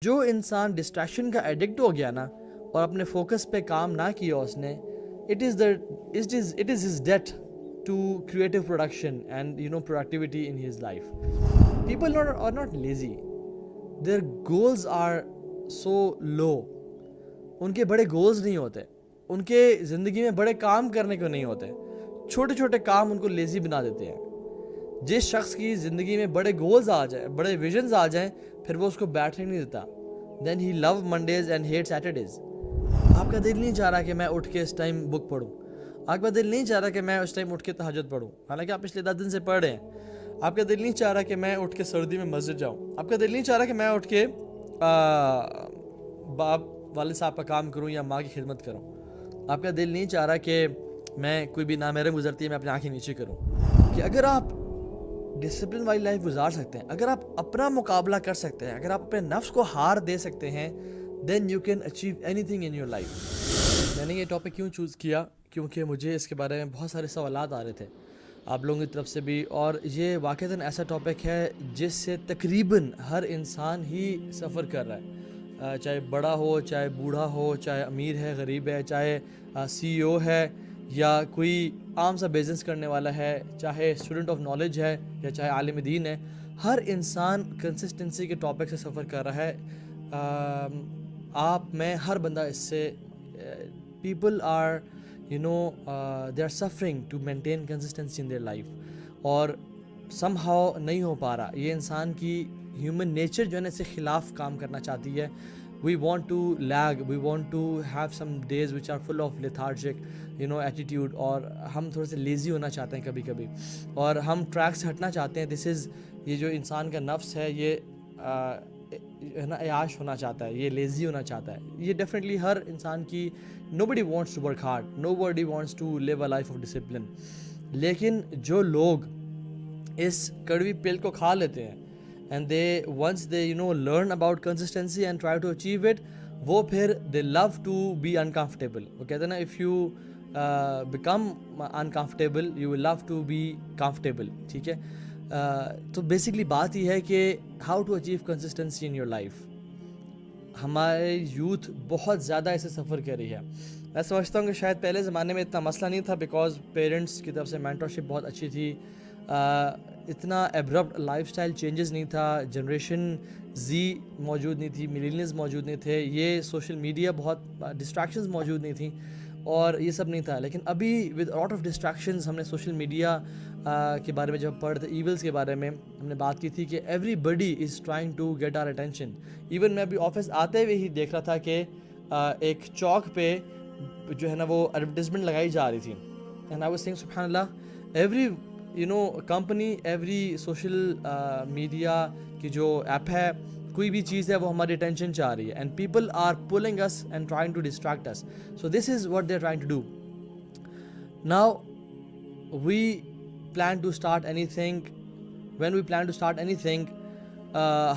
جو انسان ڈسٹریکشن کا ایڈکٹ ہو گیا نا اور اپنے فوکس پہ کام نہ کیا اس نے, it is his death to creative production and productivity in his life. People are not lazy, their goals are so low. ان کے بڑے گولز نہیں ہوتے, ان کے زندگی میں بڑے کام کرنے کو نہیں ہوتے, چھوٹے چھوٹے کام ان کو لیزی بنا دیتے ہیں. جس شخص کی زندگی میں بڑے گولز آ جائیں, بڑے ویژنز آ جائیں, پھر وہ اس کو بیٹھنے نہیں دیتا. دین ہی لو منڈیز اینڈ ہیٹ سیٹرڈیز. آپ کا دل نہیں چاہ رہا کہ میں اٹھ کے اس ٹائم بک پڑھوں, آپ کا دل نہیں چاہ رہا کہ میں اس ٹائم اٹھ کے تہجد پڑھوں, حالانکہ آپ پچھلے 10 دن سے پڑھ رہے ہیں. آپ کا دل نہیں چاہ رہا کہ میں اٹھ کے سردی میں مسجد جاؤں, آپ کا دل نہیں چاہ رہا کہ میں اٹھ کے باپ والد صاحب کا کام کروں یا ماں کی خدمت کروں. آپ کا دل نہیں چاہ رہا کہ میں کوئی بھی نامحرم گزرتی ہے میں اپنی آنکھیں نیچے کروں. کہ اگر آپ ڈسپلن والی لائف گزار سکتے ہیں, اگر آپ اپنا مقابلہ کر سکتے ہیں, اگر آپ اپنے نفس کو ہار دے سکتے ہیں, then you can achieve anything in your life. میں نے یہ ٹاپک کیوں چوز کیا, کیونکہ مجھے اس کے بارے میں بہت سارے سوالات آ رہے تھے آپ لوگوں کی طرف سے بھی, اور یہ واقعتاً ایسا ٹاپک ہے جس سے تقریباً ہر انسان ہی سفر کر رہا ہے, چاہے بڑا ہو, چاہے بوڑھا ہو, چاہے امیر ہے, غریب ہے, چاہے سی او ہے, یا کوئی عام سا بزنس کرنے والا ہے, چاہے اسٹوڈنٹ آف نالج ہے, یا چاہے عالم دین ہے. ہر انسان کنسسٹنسی کے ٹاپک سے سفر کر رہا ہے. آپ میں ہر بندہ اس سے, people are they are suffering to maintain consistency in their life, اور سم ہاؤ نہیں ہو پا رہا. یہ انسان کی ہیومن نیچر جو ہے نا اس سے خلاف کام کرنا چاہتی ہے. We want to lag, we want to have some days which are full of lethargic attitude, اور ہم تھوڑے سے لیزی ہونا چاہتے ہیں کبھی کبھی, اور ہم ٹریک سے ہٹنا چاہتے ہیں. یہ جو انسان کا نفس ہے یہ ہے نا عیاش ہونا چاہتا ہے, یہ لیزی ہونا چاہتا ہے. یہ ڈیفینیٹلی ہر انسان کی, nobody wants to work hard, nobody wants to live a life of discipline. لیکن جو لوگ اس کڑوی پل کو کھا لیتے ہیں, and they once they learn about consistency and try to achieve it, وہ پھر they love to be uncomfortable. وہ کہتے ہیں نا if you become uncomfortable you will love to be comfortable. ٹھیک ہے, تو بیسکلی بات یہ ہے کہ how to achieve consistency in your life. ہمارے یوتھ بہت زیادہ اسے سفر کر رہی ہے. میں سمجھتا ہوں کہ شاید پہلے زمانے میں اتنا مسئلہ نہیں تھا, بیکاز پیرنٹس کی طرف سے مینٹرشپ بہت اچھی تھی, اتنا ایبرپٹ لائف سٹائل چینجز نہیں تھا, جنریشن زی موجود نہیں تھی, ملیلینز موجود نہیں تھے, یہ سوشل میڈیا بہت ڈسٹریکشنز موجود نہیں تھیں, اور یہ سب نہیں تھا. لیکن ابھی ود لاٹ آف ڈسٹریکشنز, ہم نے سوشل میڈیا کے بارے میں جب پڑھتے, ایولز کے بارے میں ہم نے بات کی تھی کہ everybody is trying to get our attention. Even میں ابھی آفس آتے ہوئے ہی دیکھ رہا تھا کہ ایک چوک پہ جو ہے نا وہ ایڈورٹیزمنٹ لگائی جا رہی تھی, اینڈ آئی واز سیئنگ سبحان اللہ, every company, every social media کی جو ایپ ہے, کوئی بھی چیز ہے وہ ہماری اٹینشن چاہ رہی ہے, and people are pulling us and trying to distract us. So this is what they are trying to do. Now we plan to start anything, when we plan to start anything,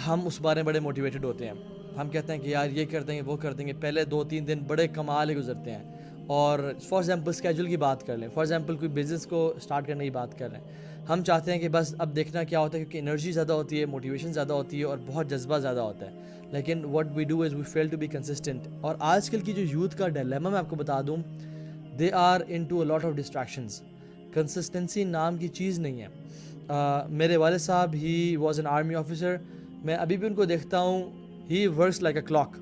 ہم اس بارے میں بڑے motivated ہوتے ہیں. ہم کہتے ہیں کہ یار یہ کر دیں گے, وہ کر دیں گے, پہلے 2-3 دن بڑے کمال گزرتے ہیں. اور فار ایگزامپل اسکیجول کی بات کر لیں, فار ایگزامپل کوئی بزنس کو اسٹارٹ کرنے کی بات کر رہے ہیں, ہم چاہتے ہیں کہ بس اب دیکھنا کیا ہوتا ہے, کیونکہ انرجی زیادہ ہوتی ہے, موٹیویشن زیادہ ہوتی ہے, اور بہت جذبہ زیادہ ہوتا ہے. لیکن what we do is we fail to be consistent. اور آج کل کی جو یوتھ کا ڈیلیما میں آپ کو بتا دوں, they are into a lot of distractions. Consistency نام کی چیز نہیں ہے. میرے والد صاحب he was an army officer, میں ابھی بھی ان کو دیکھتا ہوں, he works like a clock,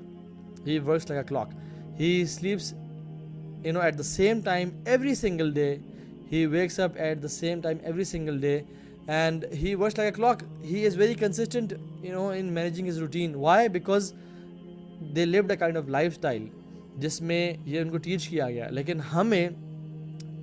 he works like a clock, he sleeps at the same time every single day, he wakes up at the same time every single day, and he works like a clock. He is very consistent in managing his routine. Why? Because they lived a kind of lifestyle جس میں یہ ان کو teach کیا گیا. لیکن ہمیں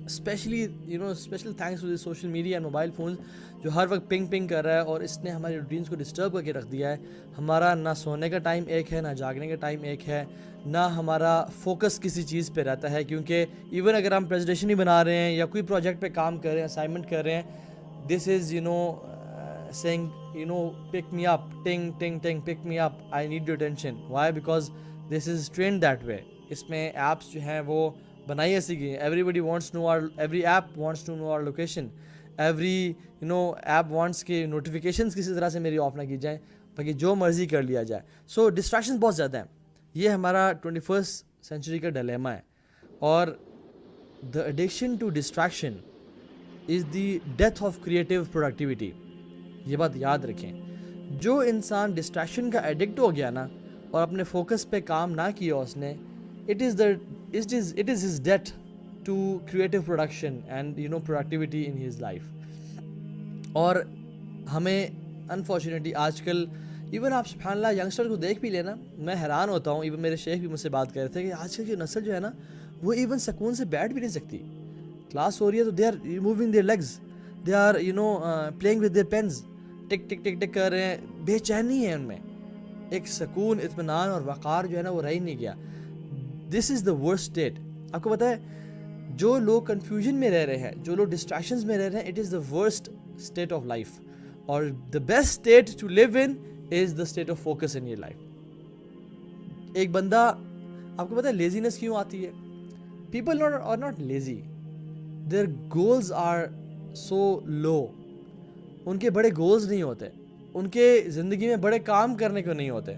especially special thanks to the social media and mobile phones, جو ہر وقت پنگ کر رہا ہے, اور اس نے ہماری روٹینس کو ڈسٹرب کر کے رکھ دیا ہے. ہمارا نہ سونے کا ٹائم ایک ہے, نہ جاگنے کا ٹائم ایک ہے, نہ ہمارا فوکس کسی چیز پہ رہتا ہے. کیونکہ ایون اگر ہم پریزنٹیشن ہی بنا رہے ہیں یا کوئی پروجیکٹ پہ کام کر رہے ہیں, اسائنمنٹ کر رہے ہیں, this is saying pick me up, ting ting ting, pick me up, I need your attention. Why? Because this is trained that way. اس میں ایپس جو ہیں وہ بنائی ایسی گئی ہیں, every wants to know our, every app wants to know our location, every app wants کہ notifications کسی طرح سے میری آف نہ کی جائیں. باقی جو مرضی کر لیا جائے. سو ڈسٹریکشن بہت زیادہ ہیں. یہ ہمارا 21st سینچری کا ڈلیما ہے. اور the addiction to distraction is the death of creative productivity. یہ بات یاد رکھیں. جو انسان ڈسٹریکشن کا ایڈکٹ ہو گیا نا اور اپنے فوکس پہ کام نہ کیا اس نے, it is his death to creative production and productivity in his life. اور ہمیں انفارچونیٹلی آج کل ایون آپ سبحان اللہ ینگسٹر کو دیکھ بھی لینا, میں حیران ہوتا ہوں. ایون میرے شیخ بھی مجھ سے بات کر رہے تھے کہ آج کل کی نسل جو ہے نا وہ ایون سکون سے بیٹھ بھی نہیں سکتی. کلاس ہو رہی ہے تو they are moving their legs, they are playing with their pens, tick tick tick tick کر رہے ہیں. بے چینی ہے ان میں, ایک سکون اطمینان اور وقار جو ہے نا وہ رہ ہی نہیں گیا. دس از دا ورسٹ اسٹیٹ. آپ کو پتہ ہے جو لوگ کنفیوژن میں رہ رہے ہیں, جو لوگ ڈسٹریکشنز میں رہ رہے ہیں, it is the worst state of life. اور the best state to live in is the state of focus in your life. ایک بندہ, آپ کو پتہ ہے لیزینس کیوں آتی ہے؟ People are not lazy, their goals are so low. ان کے بڑے گولز نہیں ہوتے, ان کے زندگی میں بڑے کام کرنے کو نہیں ہوتے,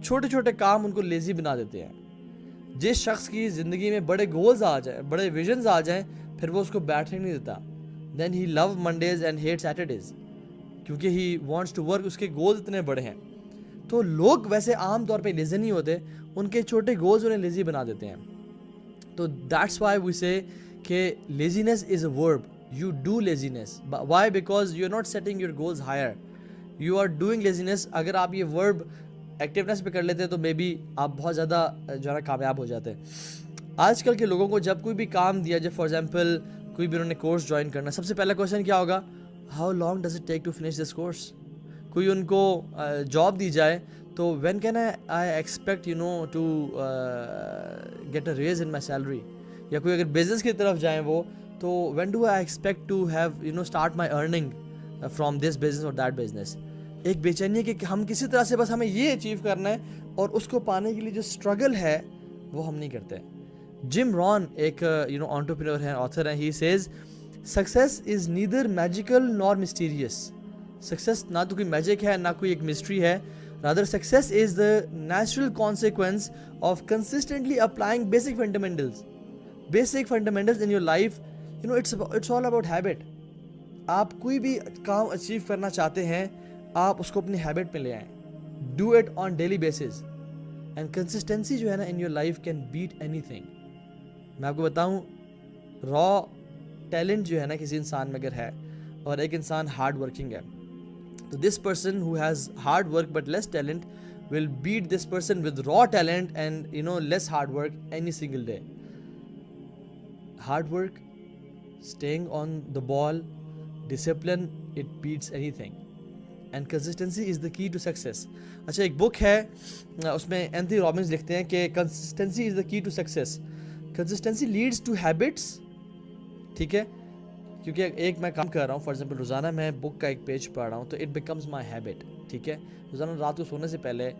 چھوٹے چھوٹے کام ان کو لیزی بنا دیتے ہیں. جس شخص کی زندگی میں بڑے گولز آ جائیں, بڑے ویژنز آ جائیں, پھر وہ اس کو بیٹھنے نہیں دیتا. دین ہی لو منڈیز اینڈ ہیٹ سیٹرڈیز, کیونکہ ہی وانٹس ٹو ورک, اس کے گولز اتنے بڑے ہیں. تو لوگ ویسے عام طور پہ لیزی نہیں ہوتے, ان کے چھوٹے گولز انہیں لیزی بنا دیتے ہیں. تو دیٹس وائی وی سے کہ لیزینس از اے ورب. You do laziness. Why? Because you're not setting your goals higher. You are doing laziness. اگر آپ یہ verb activeness پہ کر لیتے تو مے بی آپ بہت زیادہ جو ہے نا کامیاب ہو جاتے. آج کل کے لوگوں کو جب کوئی بھی کام دیا جائے, فار ایگزامپل کوئی بھی انہوں نے کورس جوائن کرنا, سب سے پہلا کویشچن کیا ہوگا؟ How long does it take to finish this course? کوئی ان کو جاب دی جائے تو when can I expect to get a raise in my salary? یا کوئی اگر بزنس کی طرف جائیں وہ تو when do I expect to have start my earning from this business or that business. ایک بے چینی ہے کہ ہم کسی طرح سے بس ہمیں یہ اچیو کرنا ہے اور اس کو پانے کے لیے جو اسٹرگل ہے وہ ہم نہیں کرتے. جم رون ایک انٹرپرینور ہیں, آتھر ہیں. He says success is neither magical nor mysterious. Success نہ تو کوئی میجک ہے نہ کوئی ایک مسٹری ہے. Rather success is the natural consequence of consistently applying basic fundamentals. Basic fundamentals in your life, it's all about habit. آپ کوئی بھی کام اچیو کرنا چاہتے ہیں, آپ اس کو اپنی ہیبٹ میں لے آئیں. Do it on daily basis and consistency جو ہے نا ان your life can bat any thing. میں آپ کو بتاؤں, را ٹیلنٹ جو ہے نا کسی انسان میں اگر ہے اور ایک انسان ہارڈ ورکنگ ہے, تو this person who has hard work but less talent will beat this person with raw talent and less hard work any single day. Hard work, staying on the ball, discipline, it beats anything, and consistency is the key to success. اچھا ایک بک ہے, اس میں Anthony Robbins لکھتے ہیں کہ consistency is the key to success. consistency leads to habits. ٹھیک ہے, کیونکہ ایک میں کام کر رہا ہوں, فار ایگزامپل روزانہ میں بک کا ایک پیج پڑھ رہا ہوں تو it becomes my habit. ٹھیک ہے, روزانہ رات کو سونے سے پہلے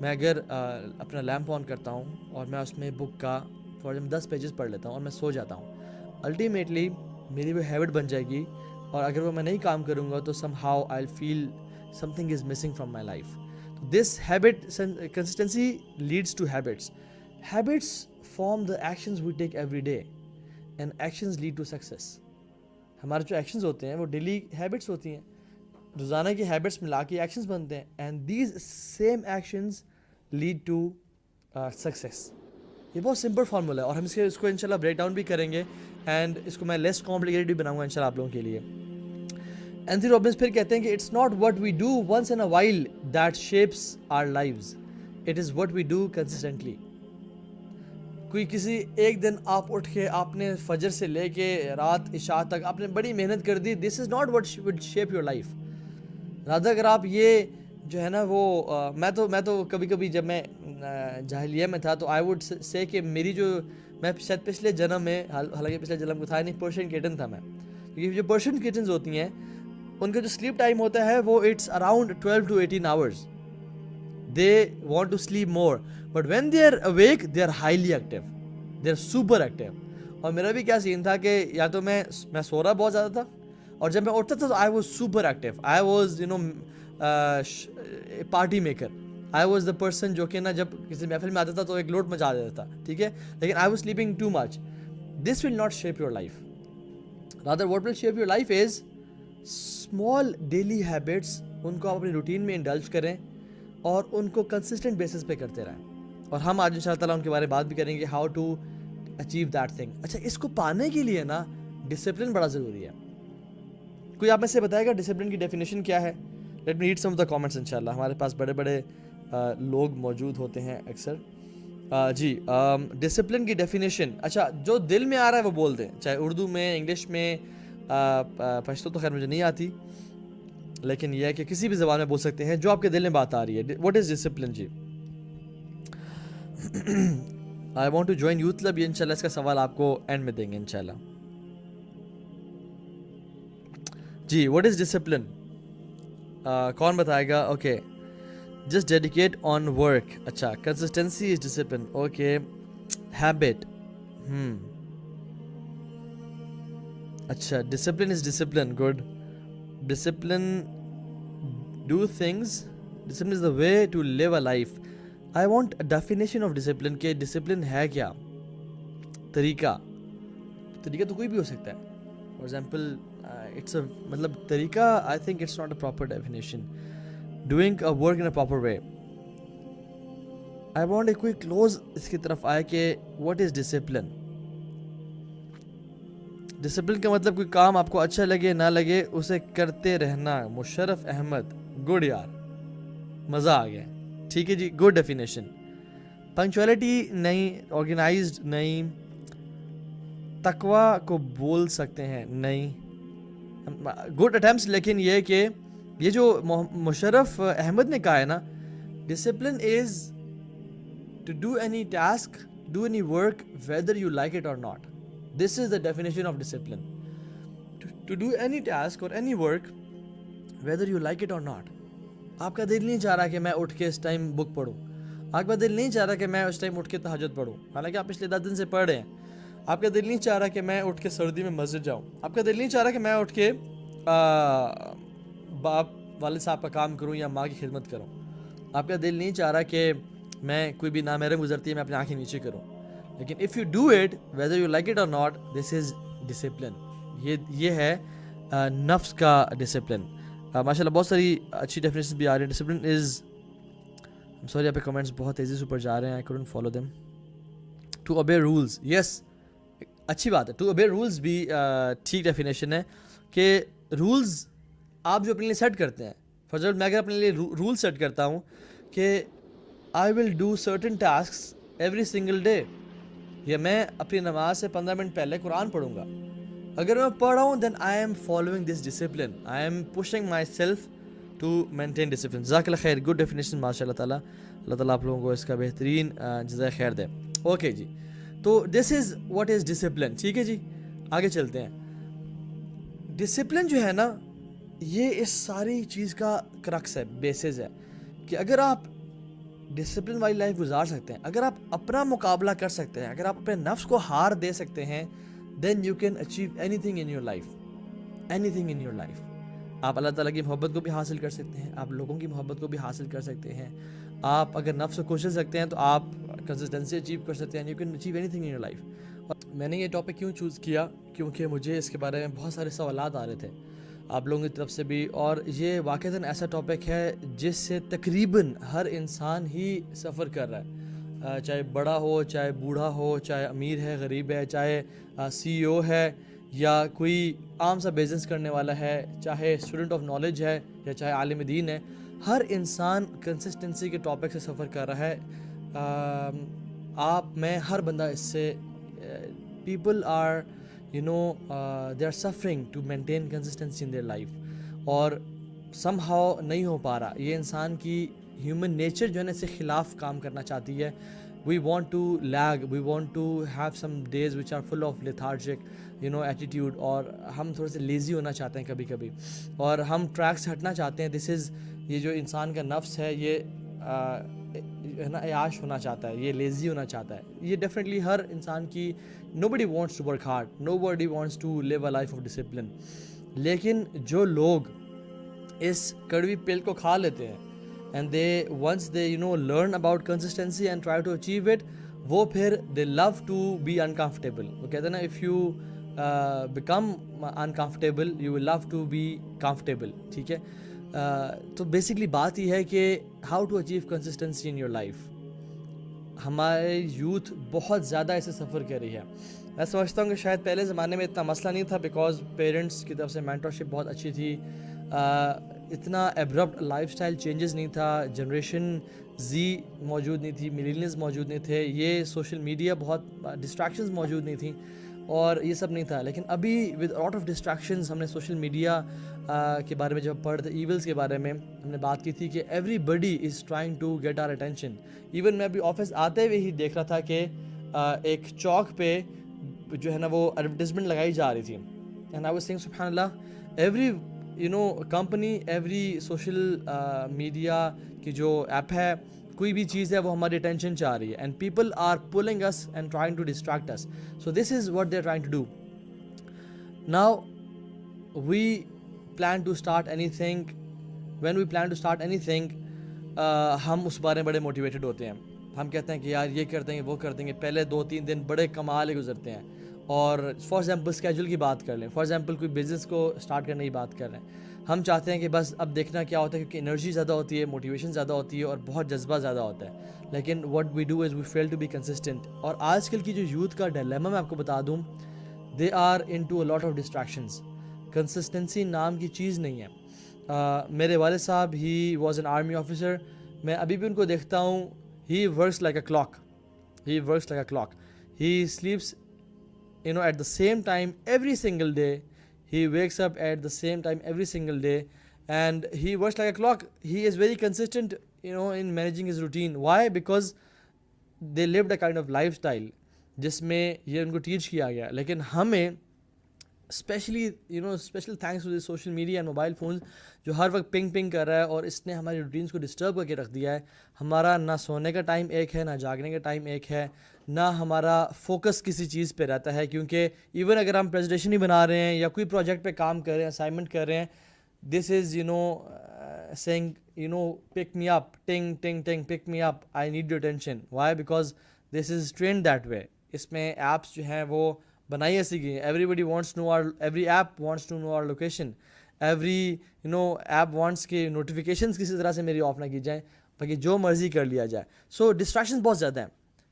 میں اگر اپنا لیمپ آن کرتا ہوں اور میں اس میں بک کا فار ایگزامپل 10 پیجز پڑھ لیتا ہوں اور میں سو جاتا ہوں, الٹیمیٹلی میری وہ ہیبٹ بن جائے گی. اور اگر وہ میں نہیں کام کروں گا تو somehow I feel something is missing from my life. This habit consistency leads to habits. Habits form the actions we take every day and actions lead to success. ہمارے جو ایکشنز ہوتے ہیں وہ daily habits ہوتی ہیں, روزانہ کی habits ملا کے ایکشنز بنتے ہیں, and these same actions lead to success. یہ بہت سمپل فارمولا ہے اور ہم اس کو انشاءاللہ بریک ڈاؤن بھی کریں گے اینڈ اس کو میں لیس کمپلیکیٹڈ بھی بناؤں گا انشاءاللہ آپ لوگوں کے لیے. اینتھنی رابنز پھر کہتے ہیں کہ it's not what we do once in a while that shapes our lives, it is what we do consistently. کوئی کسی ایک دن آپ اٹھ کے آپ نے فجر سے لے کے رات عشاء تک آپ نے بڑی محنت کر دی, this is not what would shape your life. Rather اگر آپ یہ جو ہے نا وہ میں تو کبھی کبھی جب میں جاہلیہ میں تھا تو آئی ووڈ سے کہ میری جو میں شاید پچھلے جنم میں, حالانکہ پچھلے جنم کو تھا نہیں, پرشین کیٹن تھا میں. کیونکہ جو پرشین کیٹنز ہوتی ہیں ان کا جو سلیپ ٹائم ہوتا ہے وہ it's around 12 to 18 hours. They want to sleep more but when they are awake they are highly active, they are super active. اور میرا بھی کیا سین تھا کہ یا تو میں سو رہا بہت زیادہ تھا, اور جب میں اٹھتا تھا تو I was super active. I was party maker. I was the person جو کہ نا جب کسی محفل میں آتا تھا تو ایک لوٹ مچا دیتا تھا, ٹھیک ہے, لیکن I was sleeping too much. This will not shape your life. Rather what will shape your life is small daily habits. ان کو آپ اپنی روٹین میں انڈلج کریں اور ان کو کنسسٹنٹ بیسس پہ کرتے رہیں. اور ہم آج ان شاء اللہ تعالیٰ ان کے بارے میں بات بھی کریں گے, how to achieve that thing. اچھا, اس کو پانے کے لیے نا ڈسپلن بڑا ضروری ہے. کوئی آپ میں سے بتائے گا ڈسپلن کی ڈیفینیشن کیا ہے؟ Let me read some of the comments. انشاءاللہ ہمارے پاس بڑے بڑے لوگ موجود ہوتے ہیں اکثر. جی, ڈسپلن کی ڈیفینیشن, اچھا جو دل میں آ رہا ہے وہ بول دیں, چاہے اردو میں, انگلش میں, پشتو تو خیر مجھے نہیں آتی, لیکن یہ ہے کہ کسی بھی زبان میں بول سکتے ہیں جو آپ کے دل میں بات آ رہی ہے. واٹ از ڈسپلن جی؟ I want to join youth club. یہ انشاءاللہ اس کا سوال آپ کو اینڈ میں دیں گے انشاءاللہ. جی, واٹ از ڈسپلن, کون بتائے گا؟ Okay, just dedicate on work. اچھا, consistency is discipline. Okay, habit. اچھا, discipline is discipline. Good. Discipline do things. Discipline is the way to live a life. I want definition of discipline, کہ discipline ہے کیا؟ طریقہ تو کوئی بھی ہو سکتا ہے. فار ایگزامپل اٹس اے, مطلب طریقہ, I think it's not a proper definition. Doing a work in a proper way. I want a کوئی کلوز اس کی طرف آئے کہ واٹ از ڈسپلن. ڈسپلن کا مطلب کوئی کام آپ کو اچھا لگے نہ لگے اسے کرتے رہنا. مشرف احمد, گڈ یار, مزہ آ گیا. ٹھیک ہے جی, گڈ ڈیفینیشن. پنکچویلٹی نہیں, آرگنائزڈ نہیں, تقوی کو بول سکتے ہیں نہیں. گڈ اٹیمپٹس, لیکن یہ کہ یہ جو مشرف احمد نے کہا ہے نا, discipline is to do any task, do any work whether you like it or not. This is the definition of discipline. To do any task or any work whether you like it or not. آپ کا دل نہیں چاہ رہا کہ میں اٹھ کے اس ٹائم بک پڑھوں, آپ کا دل نہیں چاہ رہا کہ میں اس ٹائم اٹھ کے تہجد پڑھوں, حالانکہ آپ پچھلے 10 دن سے پڑھ رہے ہیں. آپ کا دل نہیں چاہ رہا کہ میں اٹھ کے سردی میں مسجد جاؤں. آپ کا دل نہیں چاہ رہا کہ میں اٹھ کے باپ والد صاحب کا کام کروں یا ماں کی خدمت کروں. آپ کا دل نہیں چاہ رہا کہ میں کوئی بھی نامحرم گزرتی ہے میں اپنی آنکھیں نیچے کروں. لیکن if you do it whether you like it or not, this is discipline. یہ ہے نفس کا ڈسپلن. ماشاء اللہ بہت ساری اچھی ڈیفینیشن بھی آ رہی ہیں. ڈسپلن از, سوری آپ کے کمنٹس بہت تیزی سے اوپر جا رہے ہیں, I couldn't follow them. To obey rules, yes, اچھی بات ہے. ٹو اوبے رولز بھی ٹھیک ڈیفینیشن ہے, کہ رولز آپ جو اپنے لیے سیٹ کرتے ہیں. فار ایگزامپل میں اگر اپنے لیے رول سیٹ کرتا ہوں کہ I will do certain tasks every single day, یا میں اپنی نماز سے 15 منٹ پہلے قرآن پڑھوں گا. اگر میں پڑھ رہا ہوں then I am following this discipline, I am pushing myself to maintain discipline. جزاک اللہ خیر, گڈ ڈیفینیشن ماشاء اللہ تعالیٰ. اللہ تعالیٰ آپ لوگوں کو اس کا بہترین جزائے خیر دے. اوکے جی, تو دس از واٹ از ڈسپلن. ٹھیک ہے جی, آگے چلتے ہیں. ڈسپلن جو ہے نا, یہ اس ساری چیز کا کرکس ہے, بیسز ہے, کہ اگر آپ ڈسپلن والی لائف گزار سکتے ہیں, اگر آپ اپنا مقابلہ کر سکتے ہیں, اگر آپ اپنے نفس کو ہار دے سکتے ہیں, then you can achieve anything in your life, anything in your life. آپ اللہ تعالیٰ کی محبت کو بھی حاصل کر سکتے ہیں, آپ لوگوں کی محبت کو بھی حاصل کر سکتے ہیں. آپ اگر نفس کو کچل سکتے ہیں تو آپ کنسسٹنسی اچیو کر سکتے ہیں. You can achieve anything in your life. میں نے یہ ٹاپک کیوں چوز کیا, کیونکہ مجھے اس کے بارے میں بہت سارے سوالات آ رہے تھے آپ لوگوں کی طرف سے بھی, اور یہ واقعتاً ایسا ٹاپک ہے جس سے تقریباً ہر انسان ہی سفر کر رہا ہے, چاہے بڑا ہو, چاہے بوڑھا ہو, چاہے امیر ہے, غریب ہے, چاہے سی او ہے, یا کوئی عام سا بزنس کرنے والا ہے, چاہے اسٹوڈنٹ آف نالج ہے, یا چاہے عالم دین ہے. ہر انسان کنسسٹنسی کے ٹاپک سے سفر کر رہا ہے. میں ہر بندہ اس سے, people are they are suffering to maintain consistency in their life, اور somehow نہیں ہو پا رہا. یہ انسان کی ہیومن نیچر جو ہے نا اس سے خلاف کام کرنا چاہتی ہے. we want to lag, we want to have some days which are full of lethargic attitude, اور ہم تھوڑے سے لیزی ہونا چاہتے ہیں کبھی کبھی, اور ہم ٹریک سے ہٹنا چاہتے ہیں. دس از, یہ جو انسان کا نفس ہے یہ ہے نا عیاش ہونا چاہتا ہے, یہ لیزی ہونا چاہتا ہے. یہ ڈیفینیٹلی ہر انسان کی, nobody wants to work hard, nobody wants to live a life of discipline. لیکن جو لوگ اس کڑوی پل کو کھا لیتے ہیں. And they once they learn about consistency and try to achieve it, وہ پھر they love to be uncomfortable. وہ کہتے ہیں نا, if you become uncomfortable you will love to be comfortable. ٹھیک ہے, تو بیسکلی بات یہ ہے کہ how to achieve consistency in your life. ہمارے یوتھ بہت زیادہ اسے سفر کر رہی ہے. میں سمجھتا ہوں کہ شاید پہلے زمانے میں اتنا مسئلہ نہیں تھا, بیکاز پیرنٹس کی طرف سے مینٹرشپ بہت اچھی تھی, اتنا ایبرپٹ لائف اسٹائل چینجز نہیں تھا, جنریشن زی موجود نہیں تھی, ملیلینز موجود نہیں تھے, یہ سوشل میڈیا بہت ڈسٹریکشنز موجود نہیں تھیں, اور یہ سب نہیں تھا. لیکن ابھی ود لاٹ آف ڈسٹریکشنز, ہم نے سوشل میڈیا کے بارے میں جب پڑھتے, ایولس کے بارے میں ہم نے بات کی تھی کہ everybody is trying to get our attention. Even میں ابھی آفس آتے ہوئے ہی دیکھ رہا تھا کہ ایک چوک پہ جو ہے نا وہ ایڈورٹیزمنٹ لگائی جا رہی تھی, اینڈ آئی واز سیئنگ سبحان اللہ, every company, every social media کی جو ایپ ہے, کوئی بھی چیز ہے وہ ہماری اٹینشن چاہ رہی ہے, and people are pulling us and trying to distract us. So this is what they are trying to do. Now we plan to start anything, when we plan to start anything, ہم اس بارے میں بڑے motivated ہوتے ہیں. ہم کہتے ہیں کہ یار یہ کر دیں گے, وہ کر دیں گے, پہلے 2-3 دن بڑے کمال ہی گزرتے ہیں. اور فار ایگزامپل اسکیجول کی بات کر لیں, فار ایگزامپل کوئی بزنس کو اسٹارٹ کرنے کی بات کر رہے ہیں, ہم چاہتے ہیں کہ بس اب دیکھنا کیا ہوتا ہے, کیونکہ انرجی زیادہ ہوتی ہے, موٹیویشن زیادہ ہوتی ہے, اور بہت جذبہ زیادہ ہوتا ہے. لیکن what we do is we fail to be consistent. اور آج کل کی جو یوتھ کا ڈیلیما میں آپ کو بتا دوں, they are into a lot of distractions. Consistency نام کی چیز نہیں ہے. میرے والد صاحب he was an army officer, میں ابھی بھی ان کو دیکھتا ہوں, he works like a clock, he works like a clock, he sleeps at the same time every single day, he wakes up at the same time every single day, and he works like a clock. He is very consistent in managing his routine. Why? Because they lived a kind of lifestyle جس میں یہ ان کو teach کیا گیا. لیکن ہمیں especially special thanks to the social media and mobile phones, جو ہر وقت پنگ کر رہا ہے, اور اس نے ہماری روٹینس کو ڈسٹرب کر کے رکھ دیا ہے. ہمارا نہ سونے کا ٹائم ایک ہے, نہ جاگنے کا ٹائم ایک ہے, نہ ہمارا فوکس کسی چیز پہ رہتا ہے. کیونکہ ایون اگر ہم پریزنٹیشن ہی بنا رہے ہیں یا کوئی پروجیکٹ پہ کام کر رہے ہیں, اسائنمنٹ کر رہے ہیں, this is saying pick me up, ting ting ting, pick me up, I need your attention. Why? Because this is trained that way. اس میں ایپس جو ہیں وہ بنائی ایسی گئی ہیں, everybody wants know our, every app wants to know our location, every app wants کہ نوٹیفیکیشنز کسی طرح سے میری آف نہ کی جائیں, باقی جو مرضی کر لیا جائے. سو ڈسٹریکشنز بہت زیادہ ہیں.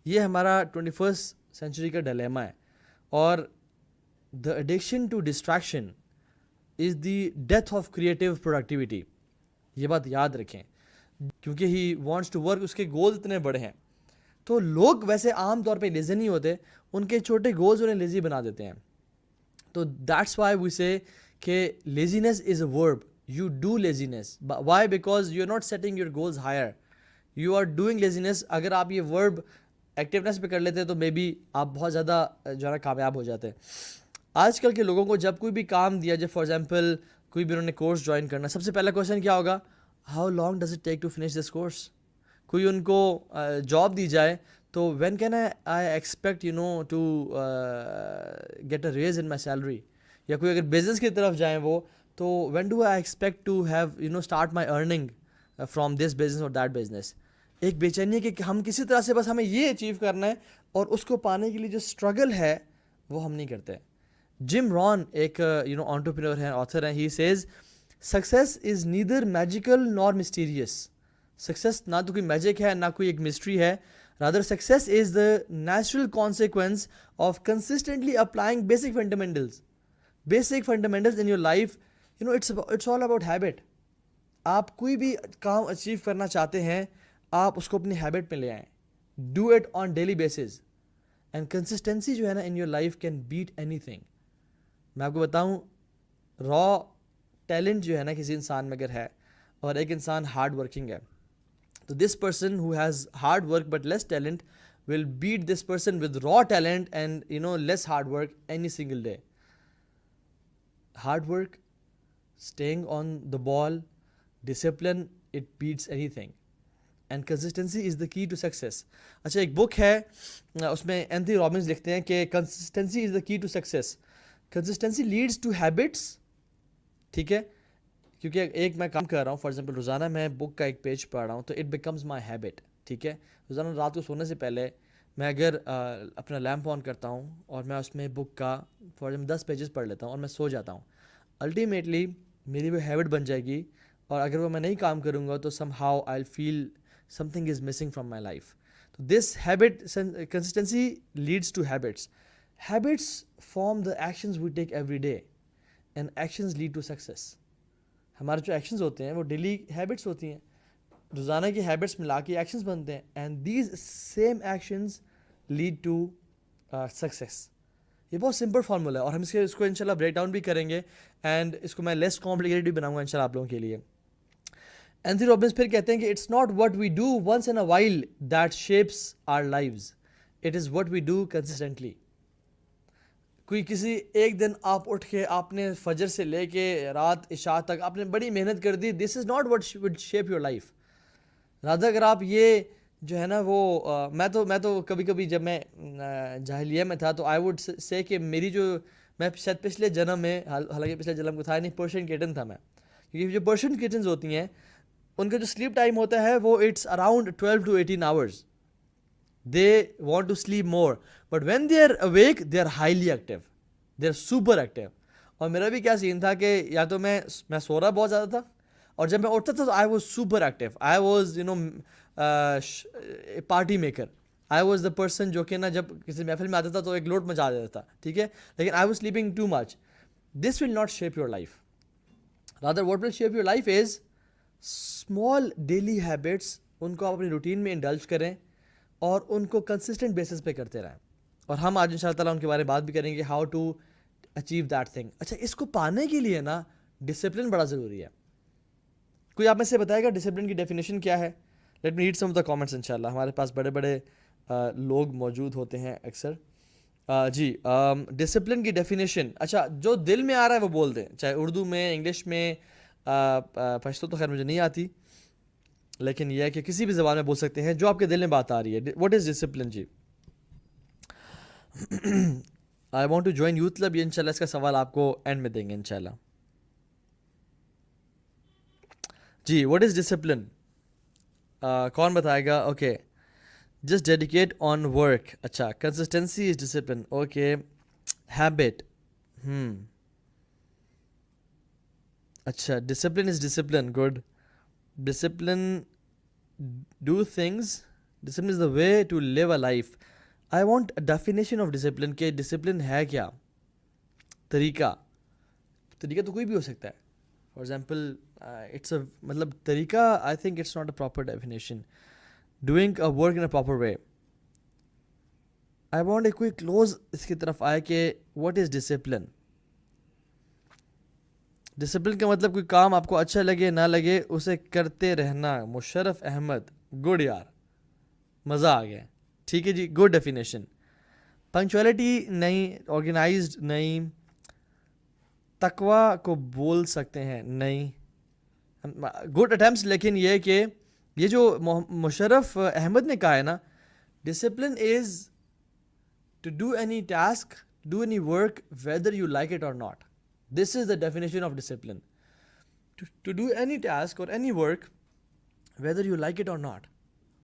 یہ ہمارا 21st سینچری کا ڈیلیما ہے. اور the addiction to distraction is the death of creative productivity. یہ بات یاد رکھیں, کیونکہ ہی وانٹس ٹو ورک, اس کے گولز اتنے بڑے ہیں. تو لوگ ویسے عام طور پہ لیزی نہیں ہوتے, ان کے چھوٹے گولز انہیں لیزی بنا دیتے ہیں. تو دیٹس وائی وی سے کہ لیزینس is a verb, you do laziness. Why? Because you are not setting your goals higher, you are doing laziness. اگر آپ یہ ورب ایکٹیونیس پہ کر لیتے تو مے بی آپ بہت زیادہ جو ہے نا کامیاب ہو جاتے. آج کل کے لوگوں کو جب کوئی بھی کام دیا جائے, فار ایگزامپل کوئی بھی انہوں نے کورس جوائن کرنا, سب سے پہلا کویشچن کیا ہوگا؟ How long does it take to finish this course. کوئی ان کو جاب دی جائے تو when can I expect to get a raise in my salary. یا کوئی اگر بزنس کی طرف جائیں وہ, تو when do I expect to have start my earning from this business اور دیٹ بزنس. ایک بے چینی ہے کہ ہم کسی طرح سے بس ہمیں یہ اچیو کرنا ہے, اور اس کو پانے کے لیے جو اسٹرگل ہے وہ ہم نہیں کرتے. جم رون ایک انٹرپرینور ہیں, آتھر ہیں, he says success is neither magical nor mysterious. Success نہ تو کوئی میجک ہے, نہ کوئی ایک مسٹری ہے. Rather success is the natural consequence of consistently applying basic fundamentals. Basic fundamentals in your life, it's all about habit. آپ کوئی بھی کام اچیو کرنا چاہتے ہیں, آپ اس کو اپنی ہیبٹ میں لے آئیں. Do it on daily basis, and consistency جو ہے نا ان your life can bat any thing. میں آپ کو بتاؤں, را ٹیلنٹ جو ہے نا کسی انسان میں اگر ہے, اور ایک انسان ہارڈ ورکنگ ہے, تو this person who has hard work but less talent will beat this person with raw talent and less hard work any single day. Hard work, staying on the ball, discipline, it beats anything, and consistency is the key to success. اچھا, ایک بک ہے, اس میں Anthony Robbins لکھتے ہیں کہ consistency is the key to success. Consistency leads to habits, ٹھیک ہے, کیونکہ ایک میں کام کر رہا ہوں، فار ایگزامپل روزانہ میں بک کا ایک پیج پڑھ رہا ہوں تو اٹ بیکمز مائی ہیبٹ. ٹھیک ہے، روزانہ رات کو سونے سے پہلے میں اگر اپنا لیمپ آن کرتا ہوں اور میں اس میں بک کا فار ایگزامپل 10 پیجز پڑھ لیتا ہوں اور میں سو جاتا ہوں، الٹیمیٹلی میری وہ ہیبٹ بن جائے گی. اور اگر وہ میں نہیں کام کروں گا تو somehow I will feel something is missing from my life. تو this habit consistency leads to habits. Habits form the actions we take every day and actions lead to success. ہمارے جو actions ہوتے ہیں وہ daily habits ہوتی ہیں، روزانہ کی ہیبٹس ملا کے ایکشنز بنتے ہیں، and these same actions lead to success. یہ بہت سمپل فارمولا ہے اور ہم اس کو انشاءاللہ بریک ڈاؤن بھی کریں گے اینڈ اس کو میں لیس کمپلیکیٹڈ بھی بناؤں گا انشاءاللہ آپ لوگوں کے لیے. اینتھنی رابنس پھر کہتے ہیں کہ it's not what we do once in a while that shapes our lives, it is what we do consistently. کوئی کسی ایک دن آپ اٹھ کے آپ نے فجر سے لے کے رات عشاء تک آپ نے بڑی محنت کر دی، this is not what will shape your life. Rather اگر آپ یہ جو ہے نا وہ میں تو کبھی کبھی جب میں جاہلیہ میں تھا تو آئی ووڈ سے کہ میری جو میں شاید پچھلے جنم میں، حالانکہ پچھلے جنم کو تھا نہیں، پرشین کٹن تھا میں. کیونکہ جو پرشین کٹنز ہوتی ہیں ان کا جو سلیپ ٹائم ہوتا ہے وہ it's around 12 to 18 hours. They want to sleep more but when they are awake they are highly active, they are super active. اور میرا بھی کیا سین تھا کہ یا تو میں سو رہا بہت زیادہ تھا اور جب میں اٹھتا تھا تو I was super active. I was party maker. I was the person جو کہ نا جب کسی محفل میں آتا تھا تو ایک لوٹ مچا دیتا تھا. ٹھیک ہے، لیکن I was sleeping too much. This will not shape your life. Rather what will shape your life is small daily habits. ان کو آپ اپنی روٹین میں انڈلج کریں اور ان کو کنسسٹنٹ بیسس پہ کرتے رہیں. اور ہم آج ان شاء اللہ تعالیٰ ان کے بارے میں بات بھی کریں گے، how to achieve that thing. اچھا، اس کو پانے کے لیے نا ڈسپلن بڑا ضروری ہے. کوئی آپ میں سے بتائے گا ڈسپلن کی ڈیفینیشن کیا ہے؟ Let me read some of the comments. انشاءاللہ ہمارے پاس بڑے بڑے لوگ موجود ہوتے ہیں اکثر. جی، ڈسپلن کی ڈیفینیشن، اچھا جو دل میں آ رہا ہے وہ بول دیں، چاہے اردو میں، انگلش میں، پشتو تو خیر مجھے نہیں آتی، لیکن یہ ہے کہ کسی بھی زبان میں بول سکتے ہیں جو آپ کے دل میں بات آ رہی ہے. What is discipline? جی I want to join youth club. یہ انشاءاللہ اس کا سوال آپ کو اینڈ میں دیں گے انشاءاللہ. جی واٹ از ڈسپلن؟ کون بتائے گا؟ Okay, just dedicate on work. اچھا، consistency is discipline. Okay, habit. اچھا، discipline is discipline. Good. Discipline do things. Discipline is the way to live a life. I want definition of discipline کہ discipline ہے کیا؟ طریقہ تو کوئی بھی ہو سکتا ہے. فار ایگزامپل اٹس اے مطلب طریقہ، I think it's not a proper definition. Doing a work in a proper way. I want a کوئی کلوز اس کی طرف آئے کہ واٹ از ڈسپلن. ڈسپلن کا مطلب کوئی کام آپ کو اچھا لگے نہ لگے اسے کرتے رہنا. مشرف احمد، گڈ یار، مزہ آ گیا. ٹھیک ہے جی، گڈ ڈیفینیشن. پنکچویلٹی نہیں، آرگنائزڈ نہیں، تقوی کو بول سکتے ہیں نہیں. Good attempts. لیکن یہ کہ یہ جو مشرف احمد نے کہا ہے نا، discipline is to do any task, do any work whether you like it or not. This is the definition of discipline. To do any task or any work whether you like it or not.